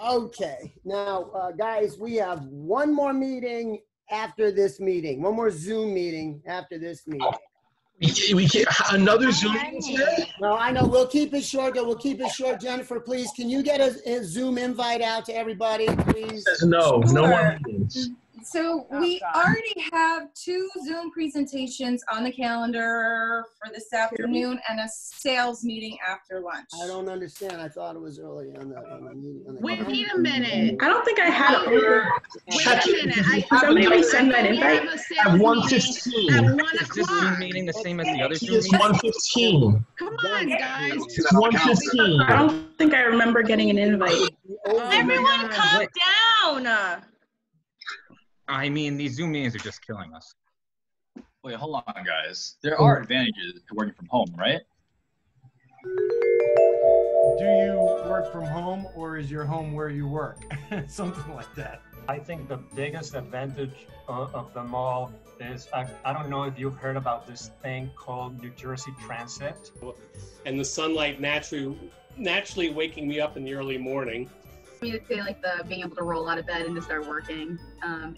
Okay, now, guys, we have one more meeting after this meeting. One more Zoom meeting after this meeting. We can't, another Zoom meeting today? No, I know. We'll keep it short. We'll keep it short. Jennifer, please, can you get a Zoom invite out to everybody, please? No, Sure. no more meetings. So we already have 2 Zoom presentations on the calendar for this afternoon and a sales meeting after lunch. I don't understand. I thought it was early on the meeting. Wait a minute. I don't think I had it. Wait a minute. Somebody send that invite. At 1:15. At 1 Is this Zoom o'clock. meeting the same as the other Zoom It's meeting? 1:15. Come on, guys. It's 1:15. I don't think I remember getting an invite. Everyone calm down. I mean, these Zoom meetings are just killing us. Wait, hold on, guys. There are advantages to working from home, right? Do you work from home, or is your home where you work? Something like that. I think the biggest advantage of them all is, I don't know if you've heard about this thing called New Jersey Transit. And the sunlight naturally waking me up in the early morning. I mean, I'd say like the being able to roll out of bed and to start working.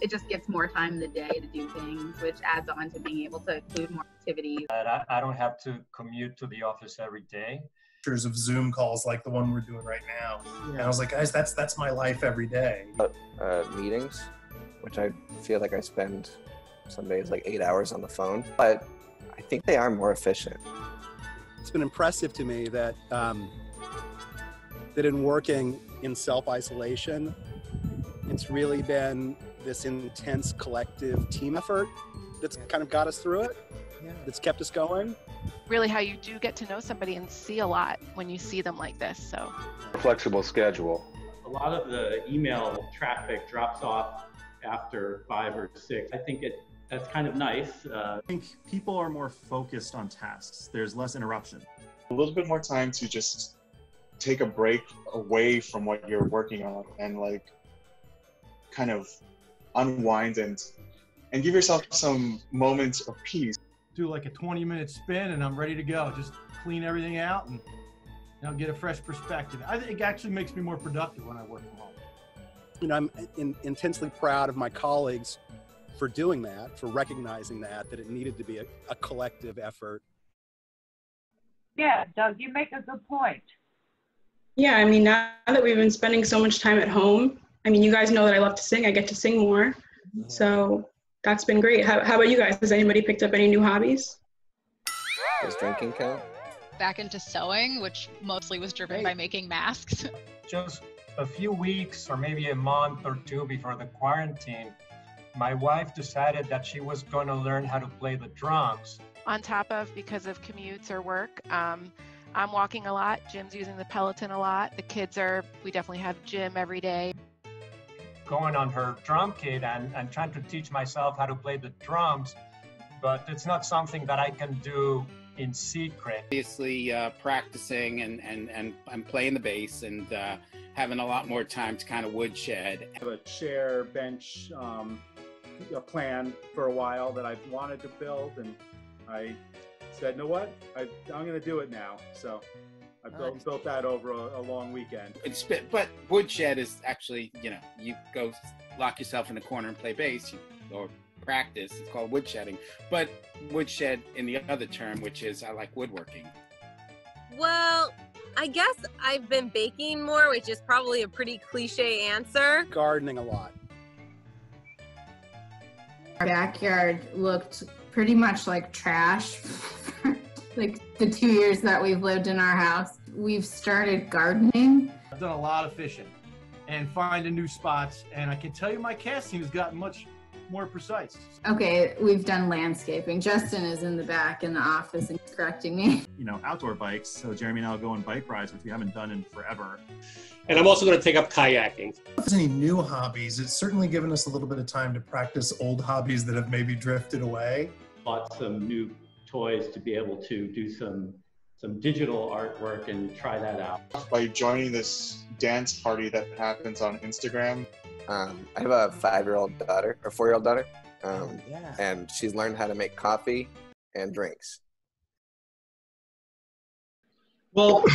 It just gets more time in the day to do things, which adds on to being able to include more activities. I don't have to commute to the office every day. Of Zoom calls like the one we're doing right now. And I was like, guys, that's my life every day. Meetings, which I feel like I spend some days like 8 hours on the phone, but I think they are more efficient. It's been impressive to me that that in working in self-isolation, it's really been this intense collective team effort that's kind of got us through it, that's kept us going. Really how you do get to know somebody and see a lot when you see them like this, so. Flexible schedule. A lot of the email traffic drops off after 5 or 6. I think that's kind of nice. I think people are more focused on tasks. There's less interruption. A little bit more time to just take a break away from what you're working on and like kind of unwind and give yourself some moments of peace. Do like a 20-minute spin and I'm ready to go. Just clean everything out and get a fresh perspective. I think it actually makes me more productive when I work from home. You know, I'm intensely proud of my colleagues for doing that, for recognizing that it needed to be a collective effort. Yeah, Doug, you make a good point. Yeah, I mean, now that we've been spending so much time at home, I mean, you guys know that I love to sing. I get to sing more. So that's been great. How about you guys? Has anybody picked up any new hobbies? Does drinking count? Back into sewing, which mostly was driven by making masks. Just a few weeks or maybe a month or 2 before the quarantine, my wife decided that she was going to learn how to play the drums. On top of, because of commutes or work, I'm walking a lot. Jim's using the Peloton a lot. The kids we definitely have gym every day. Going on her drum kit and trying to teach myself how to play the drums, but it's not something that I can do in secret. Obviously practicing and I'm playing the bass and having a lot more time to kind of woodshed. I have a chair, bench, a plan for a while that I've wanted to build, and I said, you know what, I'm going to do it now. So I built that over a long weekend. But woodshed is actually, you go lock yourself in a corner and play bass or practice. It's called woodshedding. But woodshed in the other term, which is I like woodworking. Well, I guess I've been baking more, which is probably a pretty cliche answer. Gardening a lot. Our backyard looked pretty much like trash. Like the 2 years that we've lived in our house. We've started gardening. I've done a lot of fishing and finding new spots, and I can tell you my casting has gotten much more precise. Okay, we've done landscaping. Justin is in the back in the office and correcting me. Outdoor bikes. So Jeremy and I will go on bike rides, which we haven't done in forever. And I'm also going to take up kayaking. If there's any new hobbies, it's certainly given us a little bit of time to practice old hobbies that have maybe drifted away. Bought some new toys to be able to do some digital artwork and try that out. By joining this dance party that happens on Instagram. I have a 5-year-old daughter, or 4-year-old daughter, and she's learned how to make coffee and drinks. Well,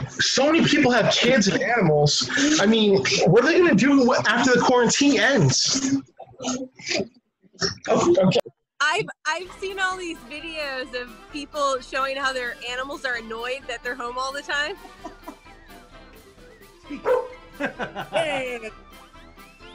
so many people have kids and animals. I mean, what are they going to do after the quarantine ends? Oh, okay. I've seen all these videos of people showing how their animals are annoyed that they're home all the time.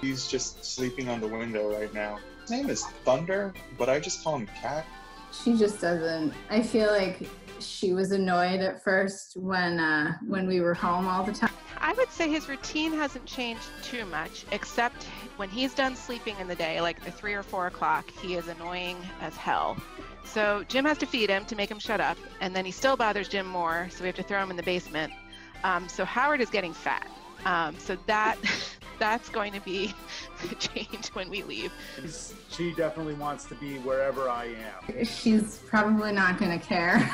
He's just sleeping on the window right now. His name is Thunder, but I just call him Cat. She just doesn't. I feel like she was annoyed at first when we were home all the time. I would say his routine hasn't changed too much, except when he's done sleeping in the day, like the 3 or 4 o'clock, he is annoying as hell. So Jim has to feed him to make him shut up, and then he still bothers Jim more, so we have to throw him in the basement. So Howard is getting fat. So that's going to be a change when we leave. She definitely wants to be wherever I am. She's probably not going to care.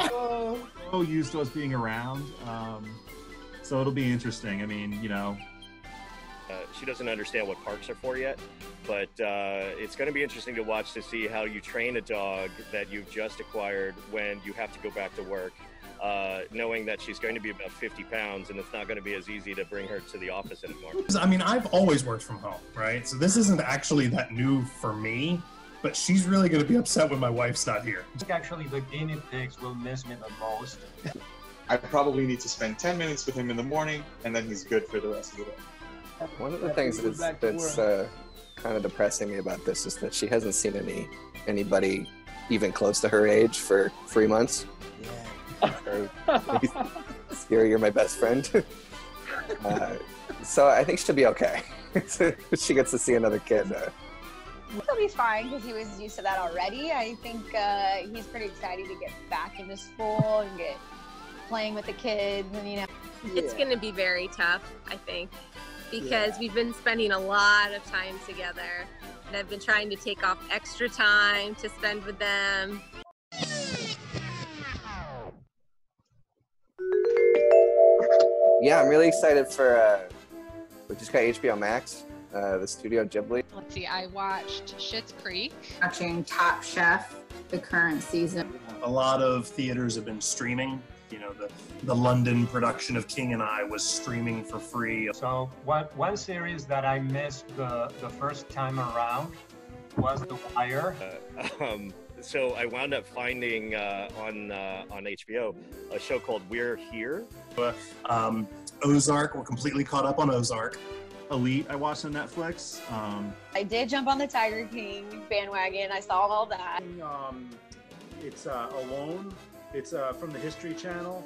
So used to us being around, so it'll be interesting. I mean, you know. She doesn't understand what parks are for yet, but it's going to be interesting to watch to see how you train a dog that you've just acquired when you have to go back to work, knowing that she's going to be about 50 pounds and it's not going to be as easy to bring her to the office anymore. I mean, I've always worked from home, right? So this isn't actually that new for me, but she's really going to be upset when my wife's not here. I think actually the guinea pigs will miss me the most. I probably need to spend 10 minutes with him in the morning, and then he's good for the rest of the day. One of the things that's kind of depressing me about this is that she hasn't seen anybody even close to her age for 3 months. Yeah. Scary, you're my best friend. So I think she'll be okay. She gets to see another kid. He'll be fine because he was used to that already. I think he's pretty excited to get back into school and get playing with the kids, and you know. It's going to be very tough, I think, because we've been spending a lot of time together, and I've been trying to take off extra time to spend with them. Yeah, I'm really excited for, we just got HBO Max, the Studio Ghibli. Let's see, I watched Schitt's Creek. Watching Top Chef, the current season. A lot of theaters have been streaming. You know, the London production of King and I was streaming for free. So one series that I missed the first time around was The Wire. So I wound up finding on HBO a show called We're Here. Ozark, we're completely caught up on Ozark. Elite, I watched on Netflix. I did jump on the Tiger King bandwagon. I saw all that. It's Alone. It's from the History Channel.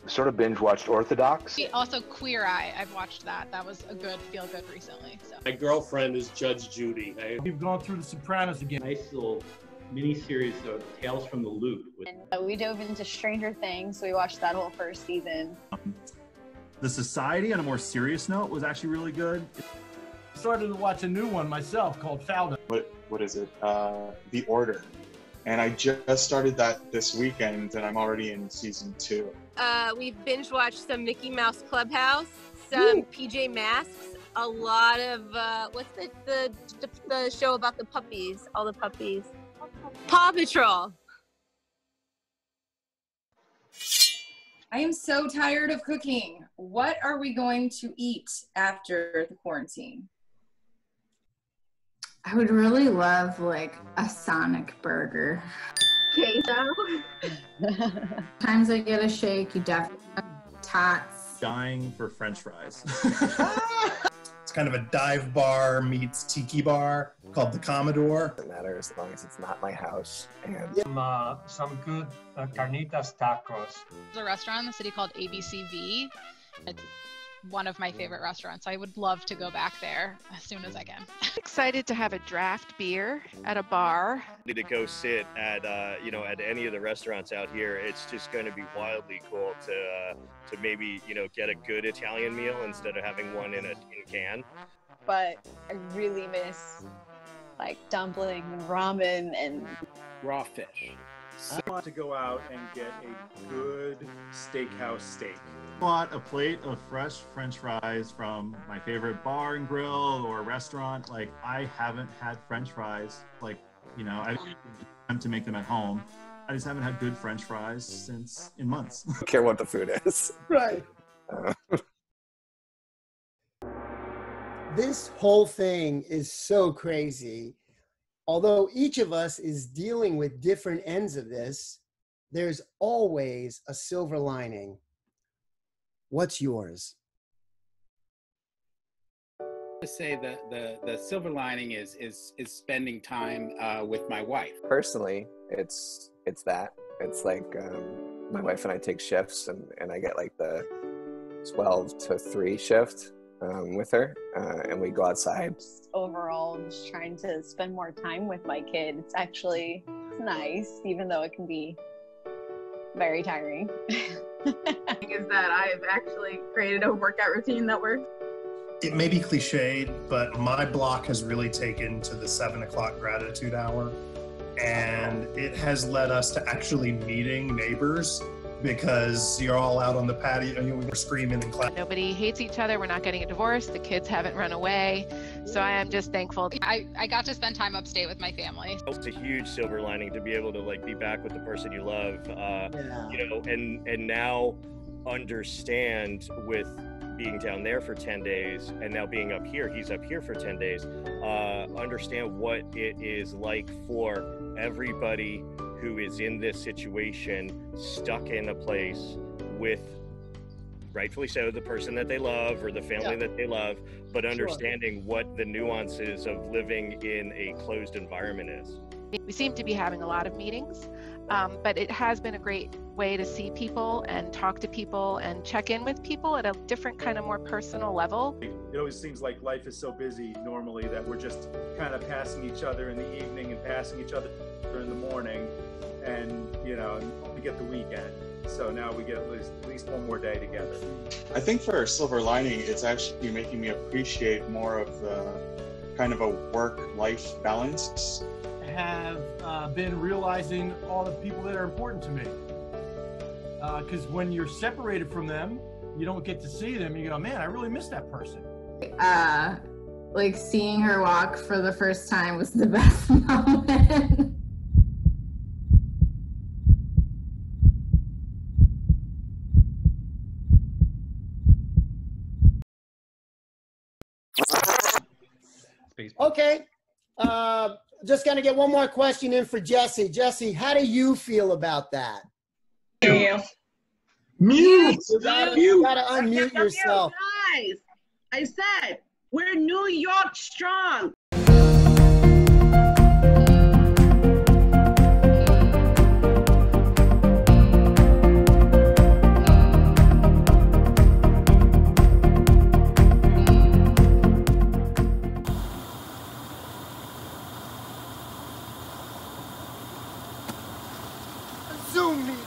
Sort of binge watched Orthodox. Also Queer Eye, I've watched that. That was a good feel-good recently. So. My girlfriend is Judge Judy. We've gone through The Sopranos again. Nice little mini-series of Tales from the Loop. And we dove into Stranger Things, so we watched that whole first season. The Society, on a more serious note, was actually really good. Started to watch a new one myself called Faldo. What is it? The Order. And I just started that this weekend, and I'm already in season 2. We've binge watched some Mickey Mouse Clubhouse, some PJ Masks, a lot of what's the show about the puppies? All the puppies. Paw Patrol. I am so tired of cooking. What are we going to eat after the quarantine? I would really love like a Sonic burger. Queso. Sometimes I get a shake, you definitely tots. Dying for French fries. It's kind of a dive bar meets tiki bar called the Commodore. It doesn't matter as long as it's not my house. And Some good carnitas tacos. There's a restaurant in the city called ABCV. It's one of my favorite restaurants. I would love to go back there as soon as I can. Excited to have a draft beer at a bar. To go sit at at any of the restaurants out here, it's just going to be wildly cool to maybe get a good Italian meal instead of having one in a can. But I really miss like dumplings and ramen and raw fish. I want to go out and get a good steakhouse steak. Bought a plate of fresh French fries from my favorite bar and grill or restaurant. Like, I haven't had French fries. Like, I've time to make them at home. I just haven't had good French fries in months. I don't care what the food is. Right. This whole thing is so crazy. Although each of us is dealing with different ends of this, there's always a silver lining. What's yours? To say the silver lining is spending time with my wife. Personally, it's that. It's like my wife and I take shifts, and I get like the 12 to 3 shift with her, and we go outside. Overall, I'm just trying to spend more time with my kid. It's actually nice, even though it can be very tiring. Is that I've actually created a workout routine that works. It may be cliched, but my block has really taken to the 7 o'clock gratitude hour. And it has led us to actually meeting neighbors because you're all out on the patio and we're screaming and clapping. Nobody hates each other. We're not getting a divorce. The kids haven't run away. So I am just thankful. I got to spend time upstate with my family. It's a huge silver lining to be able to like be back with the person you love, you know, and now understand with being down there for 10 days and now being up here, he's up here for 10 days, understand what it is like for everybody who is in this situation, stuck in a place with, rightfully so, the person that they love or the family that they love, but understanding what the nuances of living in a closed environment is. We seem to be having a lot of meetings, but it has been a great way to see people and talk to people and check in with people at a different kind of more personal level. It always seems like life is so busy normally that we're just kind of passing each other in the evening and passing each other in the morning, and you know, we get the weekend. So now we get at least one more day together. I think for a silver lining, it's actually making me appreciate more of the kind of a work-life balance. Have been realizing all the people that are important to me. Because when you're separated from them, you don't get to see them. You go, man, I really miss that person. Like seeing her walk for the first time was the best moment. Okay. Just going to get one more question in for Jesse. Jesse, how do you feel about that? Mute. You gotta unmute yourself. Guys, I said, we're New York strong. Zoom meeting.